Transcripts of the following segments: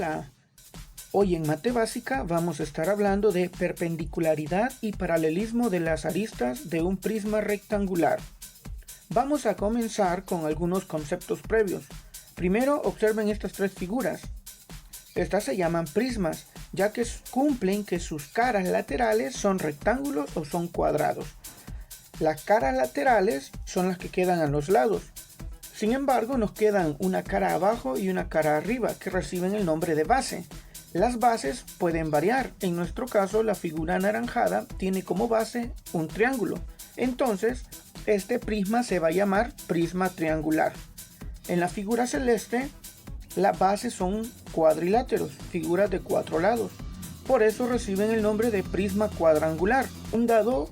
Hola, hoy en Mate Básica vamos a estar hablando de perpendicularidad y paralelismo de las aristas de un prisma rectangular. Vamos a comenzar con algunos conceptos previos. Primero, observen estas tres figuras. Estas se llaman prismas, ya que cumplen que sus caras laterales son rectángulos o son cuadrados. Las caras laterales son las que quedan a los lados. Sin embargo, nos quedan una cara abajo y una cara arriba, que reciben el nombre de base. Las bases pueden variar. En nuestro caso, la figura anaranjada tiene como base un triángulo. Entonces, este prisma se va a llamar prisma triangular. En la figura celeste, las bases son cuadriláteros, figuras de 4 lados. Por eso reciben el nombre de prisma cuadrangular. Un dado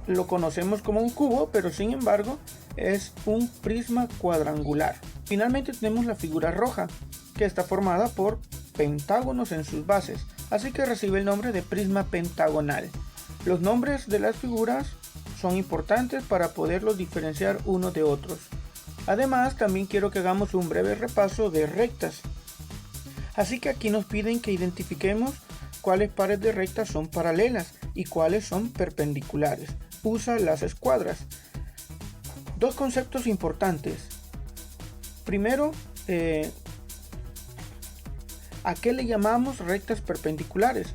lo conocemos como un cubo, pero sin embargo es un prisma cuadrangular. Finalmente tenemos la figura roja, que está formada por pentágonos en sus bases, así que recibe el nombre de prisma pentagonal. Los nombres de las figuras son importantes para poderlos diferenciar unos de otros. Además, también quiero que hagamos un breve repaso de rectas. Así que aquí nos piden que identifiquemos cuáles pares de rectas son paralelas y cuáles son perpendiculares. Usa las escuadras. Dos conceptos importantes. Primero, ¿a qué le llamamos rectas perpendiculares?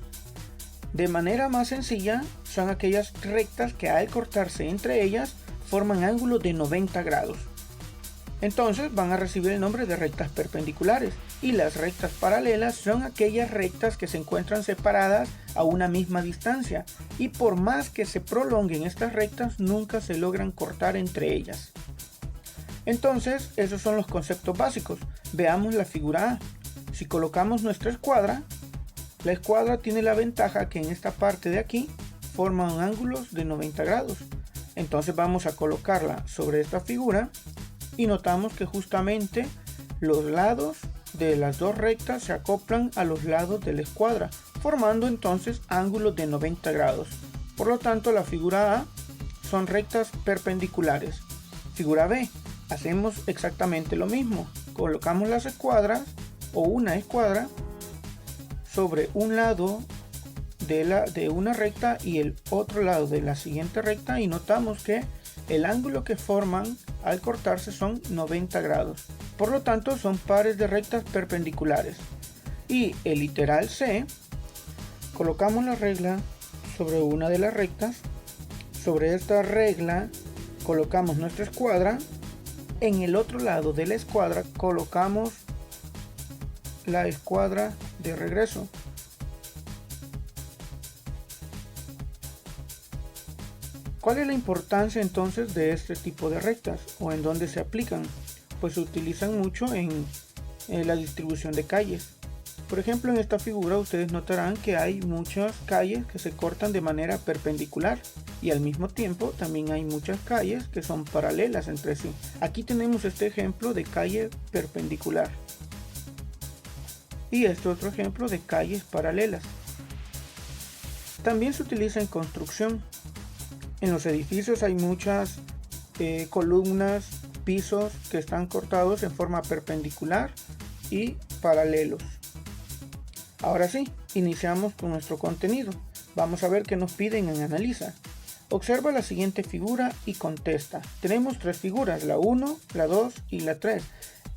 De manera más sencilla, son aquellas rectas que al cortarse entre ellas forman ángulos de 90 grados. Entonces van a recibir el nombre de rectas perpendiculares. Y las rectas paralelas son aquellas rectas que se encuentran separadas a una misma distancia, y por más que se prolonguen estas rectas nunca se logran cortar entre ellas. Entonces, esos son los conceptos básicos. Veamos la figura A. Si colocamos nuestra escuadra, la escuadra tiene la ventaja que en esta parte de aquí forman ángulos de 90 grados. Entonces vamos a colocarla sobre esta figura y notamos que justamente los lados de las dos rectas se acoplan a los lados de la escuadra, formando entonces ángulos de 90 grados. Por lo tanto, la figura A son rectas perpendiculares. Figura B, hacemos exactamente lo mismo. Colocamos las escuadras o una escuadra sobre un lado de una recta y el otro lado de la siguiente recta, y notamos que el ángulo que forman al cortarse son 90 grados. Por lo tanto, son pares de rectas perpendiculares. Y el literal C, colocamos la regla sobre una de las rectas. Sobre esta regla colocamos nuestra escuadra. En el otro lado de la escuadra colocamos la escuadra de regreso. ¿Cuál es la importancia entonces de este tipo de rectas o en dónde se aplican? Pues se utilizan mucho en la distribución de calles. Por ejemplo, en esta figura ustedes notarán que hay muchas calles que se cortan de manera perpendicular y al mismo tiempo también hay muchas calles que son paralelas entre sí. Aquí tenemos este ejemplo de calle perpendicular y este otro ejemplo de calles paralelas. También se utiliza en construcción. En los edificios hay muchas columnas, pisos que están cortados en forma perpendicular y paralelos. Ahora sí, iniciamos con nuestro contenido. Vamos a ver qué nos piden en Analiza. Observa la siguiente figura y contesta. Tenemos tres figuras, la 1, la 2 y la 3.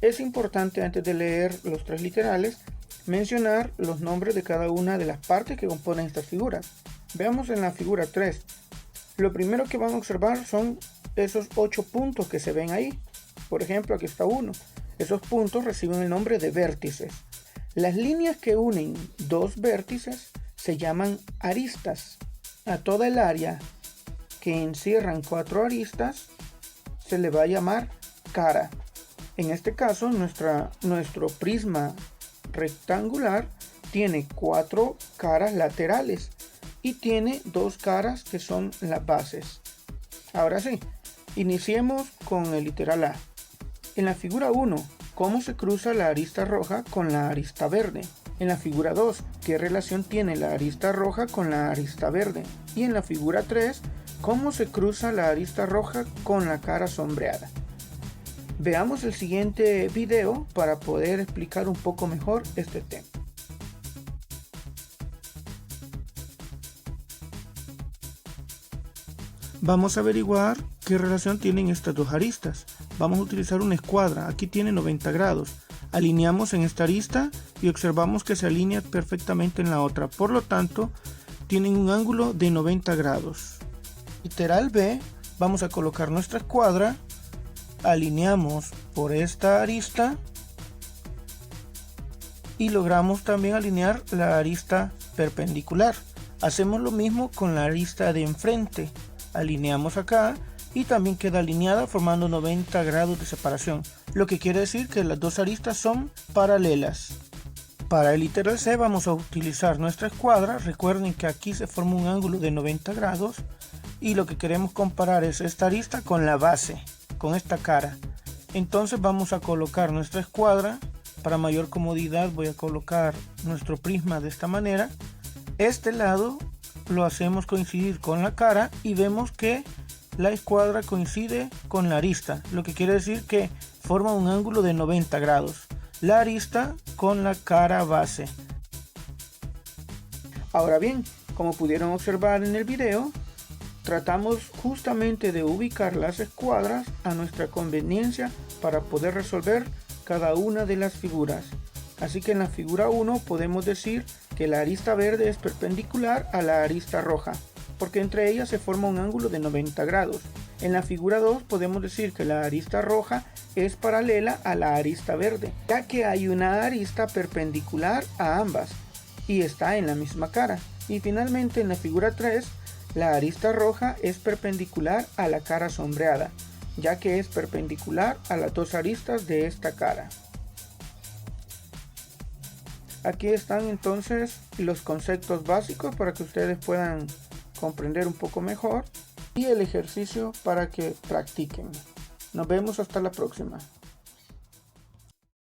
Es importante, antes de leer los tres literales, mencionar los nombres de cada una de las partes que componen estas figuras. Veamos en la figura 3. Lo primero que van a observar son esos 8 puntos que se ven ahí. Por ejemplo, aquí está uno. Esos puntos reciben el nombre de vértices. Las líneas que unen dos vértices se llaman aristas. A toda el área que encierran 4 aristas se le va a llamar cara. En este caso, nuestro prisma rectangular tiene 4 caras laterales y tiene 2 caras que son las bases. Ahora sí, iniciemos con el literal A. En la figura 1, ¿cómo se cruza la arista roja con la arista verde? En la figura 2, ¿qué relación tiene la arista roja con la arista verde? Y en la figura 3, ¿cómo se cruza la arista roja con la cara sombreada? Veamos el siguiente video para poder explicar un poco mejor este tema. Vamos a averiguar qué relación tienen estas dos aristas. Vamos a utilizar una escuadra. Aquí tiene 90 grados. Alineamos en esta arista y observamos que se alinea perfectamente en la otra. Por lo tanto, tienen un ángulo de 90 grados. Literal B, vamos a colocar nuestra escuadra. Alineamos por esta arista y logramos también alinear la arista perpendicular. Hacemos lo mismo con la arista de enfrente. Alineamos acá y también queda alineada formando 90 grados de separación, lo que quiere decir que las dos aristas son paralelas. Para el literal C vamos a utilizar nuestra escuadra. Recuerden que aquí se forma un ángulo de 90 grados y lo que queremos comparar es esta arista con la base, con esta cara. Entonces vamos a colocar nuestra escuadra. Para mayor comodidad voy a colocar nuestro prisma de esta manera. Este lado lo hacemos coincidir con la cara y vemos que la escuadra coincide con la arista, lo que quiere decir que forma un ángulo de 90 grados. La arista con la cara base. Ahora bien, como pudieron observar en el video, tratamos justamente de ubicar las escuadras a nuestra conveniencia para poder resolver cada una de las figuras. Así que en la figura 1 podemos decir que la arista verde es perpendicular a la arista roja, porque entre ellas se forma un ángulo de 90 grados. En la figura 2 podemos decir que la arista roja es paralela a la arista verde, ya que hay una arista perpendicular a ambas y está en la misma cara. Y finalmente en la figura 3, la arista roja es perpendicular a la cara sombreada, ya que es perpendicular a las dos aristas de esta cara. Aquí están entonces los conceptos básicos para que ustedes puedan comprender un poco mejor y el ejercicio para que practiquen. Nos vemos hasta la próxima.